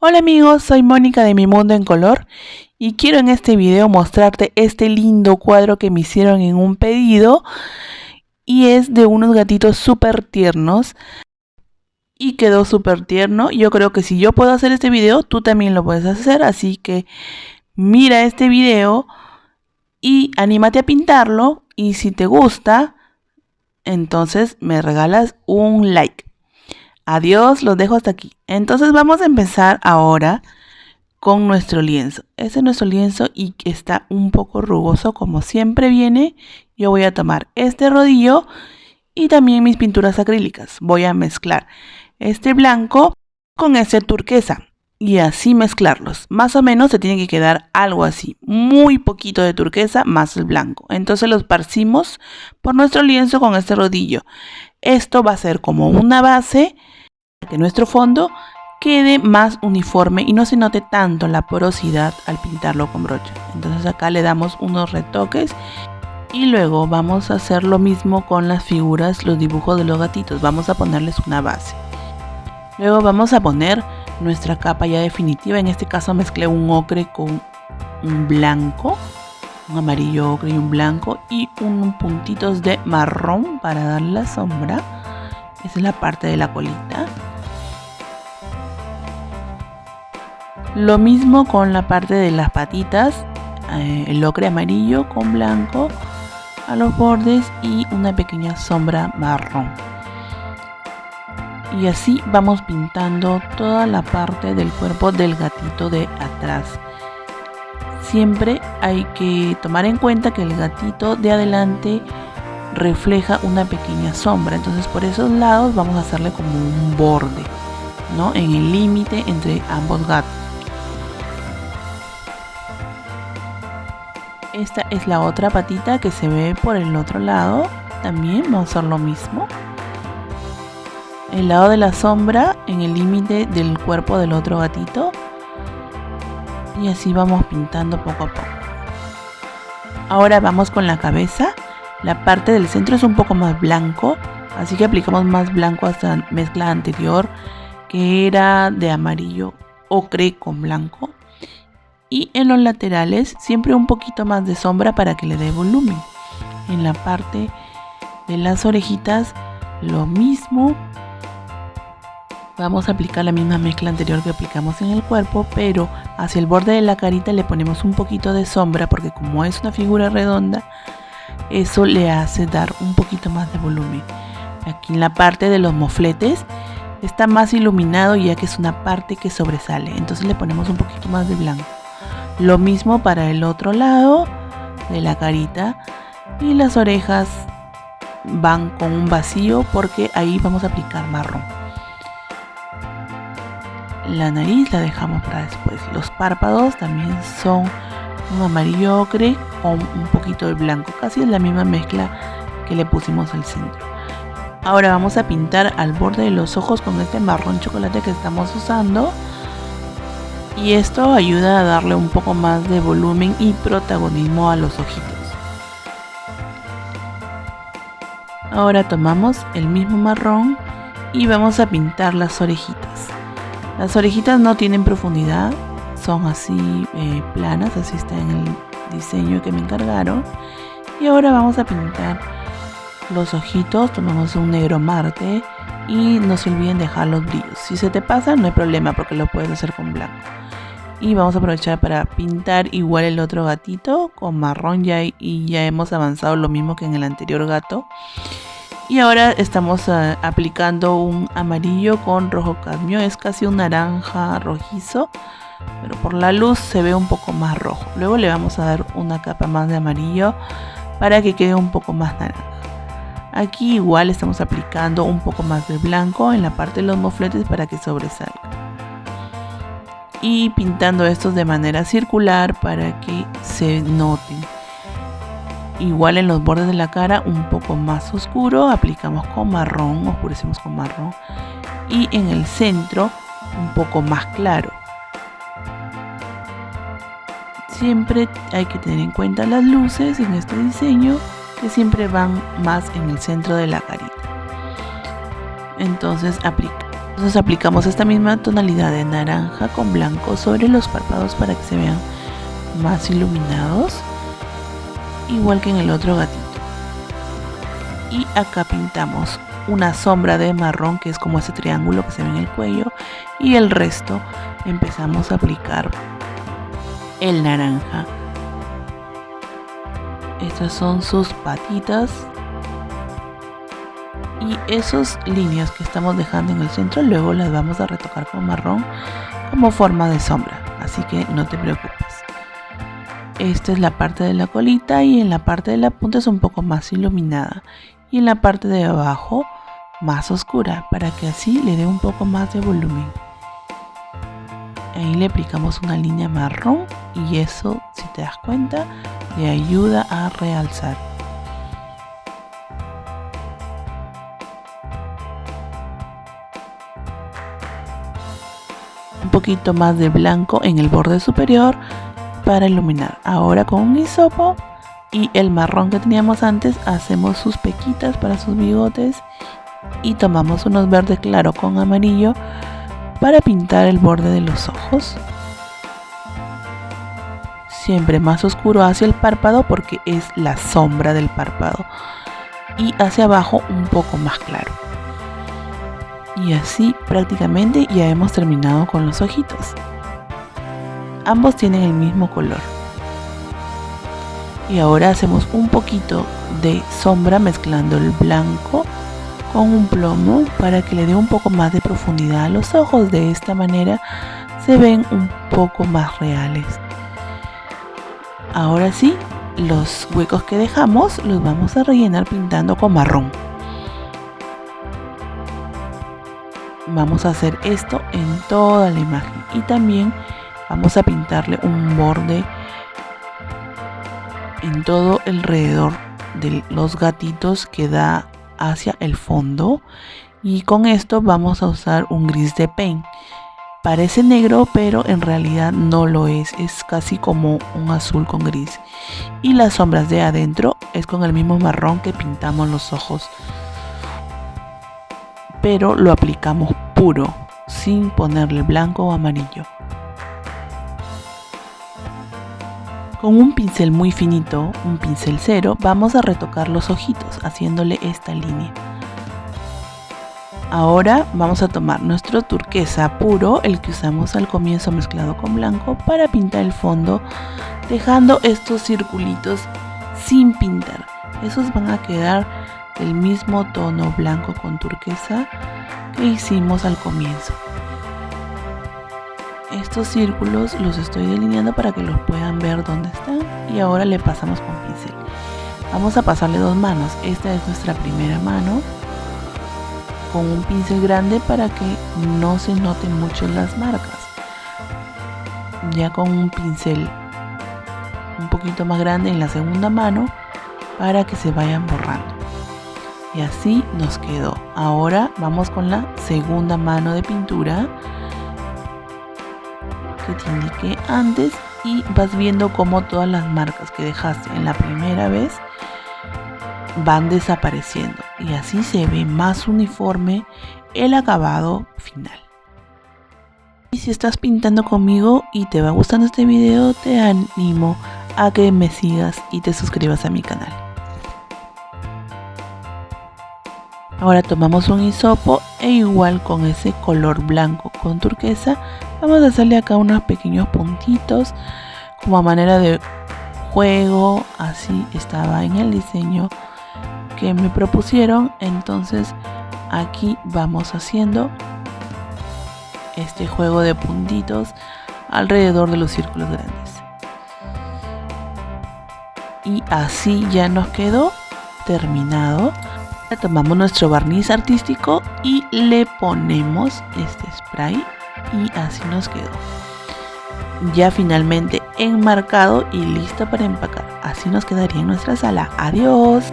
Hola amigos, soy Mónica de Mi Mundo en Color y quiero en este video mostrarte este lindo cuadro que me hicieron en un pedido y es de unos gatitos súper tiernos y quedó súper tierno. Yo creo que si yo puedo hacer este video, tú también lo puedes hacer, así que mira este video y anímate a pintarlo y si te gusta, entonces me regalas un like. Adiós, los dejo hasta aquí. Entonces vamos a empezar ahora con nuestro lienzo. Este es nuestro lienzo y está un poco rugoso como siempre viene. Yo voy a tomar este rodillo y también mis pinturas acrílicas. Voy a mezclar este blanco con este turquesa y así mezclarlos. Más o menos se tiene que quedar algo así, muy poquito de turquesa más el blanco. Entonces los esparcimos por nuestro lienzo con este rodillo. Esto va a ser como una base para que nuestro fondo quede más uniforme y no se note tanto la porosidad al pintarlo con brocha. Entonces acá le damos unos retoques y luego vamos a hacer lo mismo con las figuras, los dibujos de los gatitos. Vamos a ponerles una base. Luego vamos a poner nuestra capa ya definitiva. En este caso mezclé un ocre con un blanco, un amarillo ocre y un blanco y unos puntitos de marrón para dar la sombra. Esa es la parte de la colita. Lo mismo con la parte de las patitas, el ocre amarillo con blanco a los bordes y una pequeña sombra marrón. Y así vamos pintando toda la parte del cuerpo del gatito de atrás. Siempre hay que tomar en cuenta que el gatito de adelante refleja una pequeña sombra, entonces por esos lados vamos a hacerle como un borde, ¿no? En el límite entre ambos gatos. Esta es la otra patita que se ve por el otro lado. También vamos a hacer lo mismo. El lado de la sombra en el límite del cuerpo del otro gatito. Y así vamos pintando poco a poco. Ahora vamos con la cabeza. La parte del centro es un poco más blanco. Así que aplicamos más blanco hasta la mezcla anterior, que era de amarillo ocre con blanco. Y en los laterales siempre un poquito más de sombra para que le dé volumen. En la parte de las orejitas lo mismo. Vamos a aplicar la misma mezcla anterior que aplicamos en el cuerpo, pero hacia el borde de la carita le ponemos un poquito de sombra porque como es una figura redonda, eso le hace dar un poquito más de volumen. Aquí en la parte de los mofletes está más iluminado ya que es una parte que sobresale, entonces le ponemos un poquito más de blanco. Lo mismo para el otro lado de la carita y las orejas van con un vacío porque ahí vamos a aplicar marrón. La nariz la dejamos para después. Los párpados también son un amarillo ocre con un poquito de blanco, casi es la misma mezcla que le pusimos al centro. Ahora vamos a pintar al borde de los ojos con este marrón chocolate que estamos usando. Y esto ayuda a darle un poco más de volumen y protagonismo a los ojitos. Ahora tomamos el mismo marrón y vamos a pintar las orejitas. Las orejitas no tienen profundidad, son así planas, así está en el diseño que me encargaron. Y ahora vamos a pintar los ojitos, tomamos un negro mate y no se olviden dejar los brillos. Si se te pasa no hay problema porque lo puedes hacer con blanco. Y vamos a aprovechar para pintar igual el otro gatito con marrón y ya hemos avanzado lo mismo que en el anterior gato. Y ahora estamos aplicando un amarillo con rojo cadmio, es casi un naranja rojizo, pero por la luz se ve un poco más rojo. Luego le vamos a dar una capa más de amarillo para que quede un poco más naranja. Aquí igual estamos aplicando un poco más de blanco en la parte de los mofletes para que sobresalga. Y pintando estos de manera circular para que se noten. Igual en los bordes de la cara un poco más oscuro, aplicamos con marrón, oscurecemos con marrón. Y en el centro un poco más claro. Siempre hay que tener en cuenta las luces en este diseño, que siempre van más en el centro de la carita. Entonces Entonces aplicamos esta misma tonalidad de naranja con blanco sobre los párpados para que se vean más iluminados, igual que en el otro gatito. Y acá pintamos una sombra de marrón, que es como ese triángulo que se ve en el cuello, y el resto empezamos a aplicar el naranja. Estas son sus patitas y esas líneas que estamos dejando en el centro luego las vamos a retocar con marrón como forma de sombra, así que no te preocupes. Esta es la parte de la colita y en la parte de la punta es un poco más iluminada y en la parte de abajo más oscura, para que así le dé un poco más de volumen. Ahí le aplicamos una línea marrón y eso, si te das cuenta, le ayuda a realzar. Un poquito más de blanco en el borde superior para iluminar. Ahora con un hisopo y el marrón que teníamos antes hacemos sus pequitas para sus bigotes y tomamos unos verdes claro con amarillo para pintar el borde de los ojos. Siempre más oscuro hacia el párpado porque es la sombra del párpado, y hacia abajo un poco más claro. Y así prácticamente ya hemos terminado con los ojitos. Ambos tienen el mismo color. Y ahora hacemos un poquito de sombra mezclando el blanco con un plomo para que le dé un poco más de profundidad a los ojos. De esta manera se ven un poco más reales. Ahora sí, los huecos que dejamos los vamos a rellenar pintando con marrón. Vamos a hacer esto en toda la imagen y también vamos a pintarle un borde en todo alrededor de los gatitos que da hacia el fondo, y con esto vamos a usar un gris de paint. Parece negro pero en realidad no lo es casi como un azul con gris, y las sombras de adentro es con el mismo marrón que pintamos los ojos, pero lo aplicamos puro sin ponerle blanco o amarillo. Con un pincel muy finito, un pincel cero, vamos a retocar los ojitos haciéndole esta línea. Ahora vamos a tomar nuestro turquesa puro, el que usamos al comienzo mezclado con blanco, para pintar el fondo, dejando estos circulitos sin pintar. Esos van a quedar del mismo tono blanco con turquesa que hicimos al comienzo. Estos círculos los estoy delineando para que los puedan ver dónde están, y ahora le pasamos con pincel. Vamos a pasarle dos manos. Esta es nuestra primera mano con un pincel grande para que no se noten mucho las marcas. Ya con un pincel un poquito más grande en la segunda mano para que se vayan borrando. Y así nos quedó. Ahora vamos con la segunda mano de pintura que te indiqué antes, y vas viendo cómo todas las marcas que dejaste en la primera vez van desapareciendo, y así se ve más uniforme el acabado final. Y si estás pintando conmigo y te va gustando este video, te animo a que me sigas y te suscribas a mi canal. Ahora tomamos un hisopo e igual con ese color blanco con turquesa vamos a hacerle acá unos pequeños puntitos como a manera de juego. Así estaba en el diseño que me propusieron. Entonces aquí vamos haciendo este juego de puntitos alrededor de los círculos grandes, y así ya nos quedó terminado. Tomamos nuestro barniz artístico y le ponemos este spray, y así nos quedó ya finalmente enmarcado y listo para empacar. Así nos quedaría en nuestra sala. Adiós.